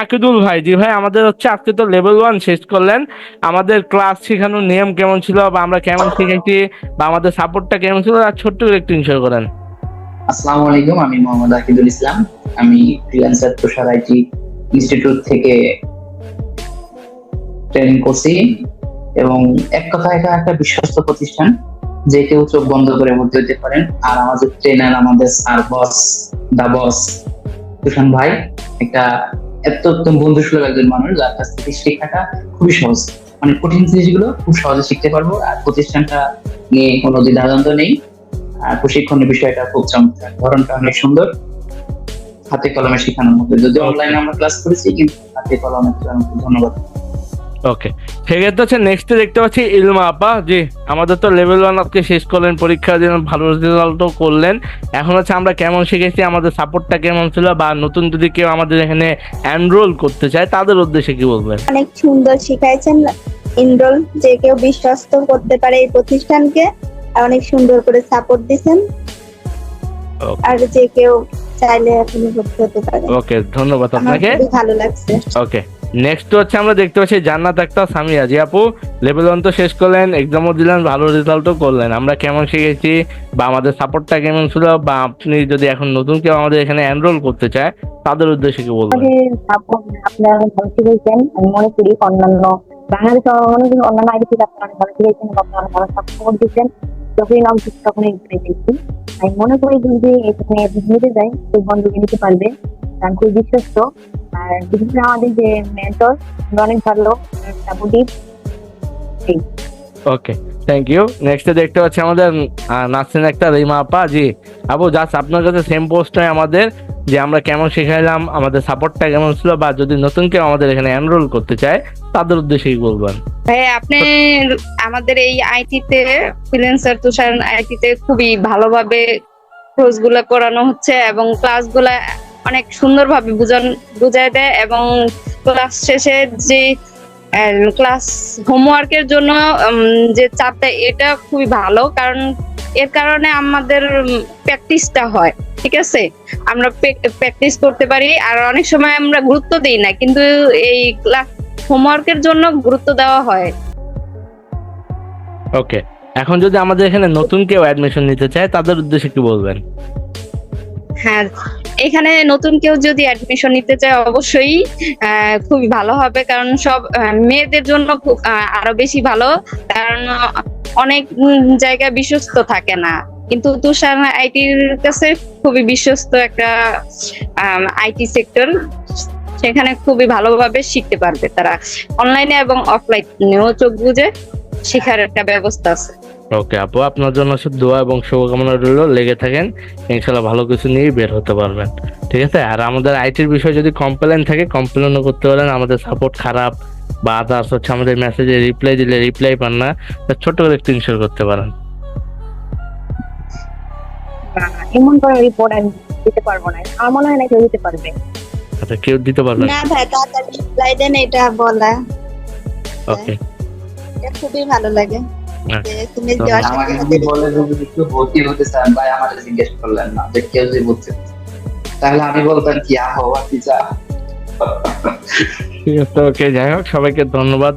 আকিদুল ভাই। জি ভাই, আমাদের হচ্ছে আজকে তো লেভেল 1 শেষ করলেন, আমাদের ক্লাস শেখানোর নিয়ম কেমন ছিল বা আমরা কেমন শিখেছি বা আমাদের সাপোর্টটা কেমন ছিল, আর ছোট্ট করে একটু শেয়ার করেন। আসসালামু আলাইকুম, আমি মোহাম্মদ আকিদুল ইসলাম। আমি ফ্রিল্যান্সার তুষার আইটি ইনস্টিটিউট থেকে ট্রেনিং করছি। এবং এক কথায় এটা একটা বিশ্বস্ত প্রতিষ্ঠান, যে কেউ চোখ বন্ধ করে ভর্তি হতে পারেন। আর আমাদের ট্রেনার, আমাদের স্যার, বস, দা বস তুষান ভাই একটা একদম বন্ধুসুলভ একজন মানুষ, যার কাছ থেকে শেখাটা খুবই সহজ। মানে কঠিন জিনিসগুলো খুব সহজে শিখতে পারবো। আর প্রতিষ্ঠানটা নিয়ে কোনো দ্বিধাদ্বন্দ্ব নেই। আর প্রশিক্ষণের বিষয়টা খুব চমৎকার, ধরনটা অনেক সুন্দর। হাতে কলমে শেখানোর মধ্যে, যদি অনলাইনে আমরা ক্লাস করেছি, কিন্তু হাতে কলমে শেখানোর মধ্যে। ধন্যবাদ। ওকে, সেক্ষেত্রে হচ্ছে নেক্সটে দেখতে পাচ্ছি ইলমা আপা। জি, আমাদের তো লেভেল 1 আজকে শেষ করলেন, পরীক্ষা দিন, ভালো রেজাল্টও করলেন। এখন হচ্ছে আমরা কেমন শিখেছি, আমাদের সাপোর্টটা কেমন ছিল, বা নতুন যদি কেউ আমাদের এখানে এনরোল করতে চায় তাদের উদ্দেশ্যে কি বলবেন? অনেক সুন্দর শিখাইছেন। এনরোল যে কেউ বিশ্বস্ত করতে পারে এই প্রতিষ্ঠানকে, আর অনেক সুন্দর করে সাপোর্ট দিছেন। আর যে কেউ চাইলে আপনি ভর্তি হতে পারেন। ওকে, ধন্যবাদ আমার আপনাকে। খুবই ভালো লাগছে। ওকে, নেক্সট হচ্ছে আমরা দেখতে পাচ্ছি জান্নাত আক্তার সামিয়া। জি আপু, লেভেল 1 তো শেষ করলেন, এক্সামও দিলেন, ভালো রেজাল্টও করলেন, আমরা কেমন শিখেছি বা আমাদের সাপোর্টটা কেমন ছিল, বা আপনি যদি এখন নতুন কেউ আমাদের এখানে এনরোল করতে চায় তাদের উদ্দেশ্যে কি বলবেন? সাপোর্ট আপনারা অনেক ভালো শিখেছেন। আমি মনে করি অন্যান্য বাংলাদেশ অন্যান্য আইডি থেকে আপনারা অনেক ভালো শিখেছেন, আপনারা ভালো সাপোর্ট দিচ্ছেন। যখনই নাম শিখছি তখনই দেখছি। আমি মনে করি যদি এখানে নিতে যায় খুব বন্ধুকে নিতে পারবে, কারণ খুব বিশ্বস্ত। আর বিশেষ করে আমাদের যে মেন্টর অনেক ভালো সাপোর্টিভ। Okay, thank you. নেক্সটে দেখতে পাচ্ছি আমাদের নাসরিন একটা রিমা আপা। জি আপু, জাস্ট আপনার কাছে সেম পোস্টে আমাদের, যে আমরা কেমন শিখাইলাম, আমাদের সাপোর্টটা কেমন ছিল, বা যদি নতুন কেউ আমাদের এখানে এনরোল করতে চায় তাদের উদ্দেশ্যে কি বলবেন? ভাই, আপনি আমাদের এই আইটিতে ফ্রিল্যান্সার তুষার আইটিতে খুবই ভালোভাবে কোর্স গুলা করানো হচ্ছে এবং ক্লাস গুলা অনেক সুন্দরভাবে বুঝায় দেয়। এবং ক্লাস শেষে যে ক্লাস হোমওয়ার্কের জন্য যে চাপ দেয়, এটা খুবই ভালো, কারণ এর কারণে আমাদের প্র্যাকটিসটা হয়। ঠিক আছে, আমরা প্র্যাকটিস করতে পারি। আর অনেক সময় আমরা গুরুত্ব দিই না, কিন্তু এই ক্লাস হোমওয়ার্কের জন্য গুরুত্ব দেওয়া হয়। ওকে, এখন যদি আমাদের এখানে নতুন কেউ অ্যাডমিশন নিতে চায় তাদের উদ্দেশ্যে কি বলবেন? হ্যাঁ, এখানে নতুন কেউ যদি অ্যাডমিশন নিতে চায় অবশ্যই খুবই ভালো হবে, কারণ সব মেয়েদের জন্য খুব আরো বেশি ভালো, কারণ অনেক জায়গায় বিশ্বস্ত থাকে না, কিন্তু তুষার আইটির কাছে খুবই বিশ্বস্ত একটা আইটি সেক্টর। সেখানে খুবই ভালোভাবে শিখতে পারবে তারা, অনলাইনে এবং অফলাইনেও চোখ বুঝে শেখার একটা ব্যবস্থা আছে। ওকে আপু, আপনার জন্য শুধু দোয়া এবং শুভকামনা রইল, লেগে থাকেন, ইনশাল্লাহ ভালো কিছু নিয়ে বের হতে পারবেন। ঠিক আছে, আর আমাদের আইটির বিষয়ে যদি কমপ্লেন থাকে কমপ্লেনও করতে পারেন, আমাদের সাপোর্ট খারাপ বা আদার্স হচ্ছে আমাদের মেসেজে রিপ্লাই দিলে রিপ্লাই পান না, ছোট্ট করে একটু ইনশোর করতে পারেন। এমন করে রিপোর্ট আমি দিতে পারবো না, আমার মনে হয় না কেউ দিতে পারবে। আচ্ছা, কেউ দিতে পারবেন? না ভাই, তাড়াতাড়ি রিপ্লাই দেন, এটা বলা। ওকে, এটা খুবই ভালো লাগে যে তুমি যে আমাকে যদি বলে যদি একটু ভর্তি হতে চান ভাই, আমাদের জিজ্ঞেস করলেন না যে কেউ যদি বলতে, তাহলে আমি বলতাম কি আহো ভর্তি চা। ঠিক আছে। ওকে, যাই হোক, সবাইকে ধন্যবাদ।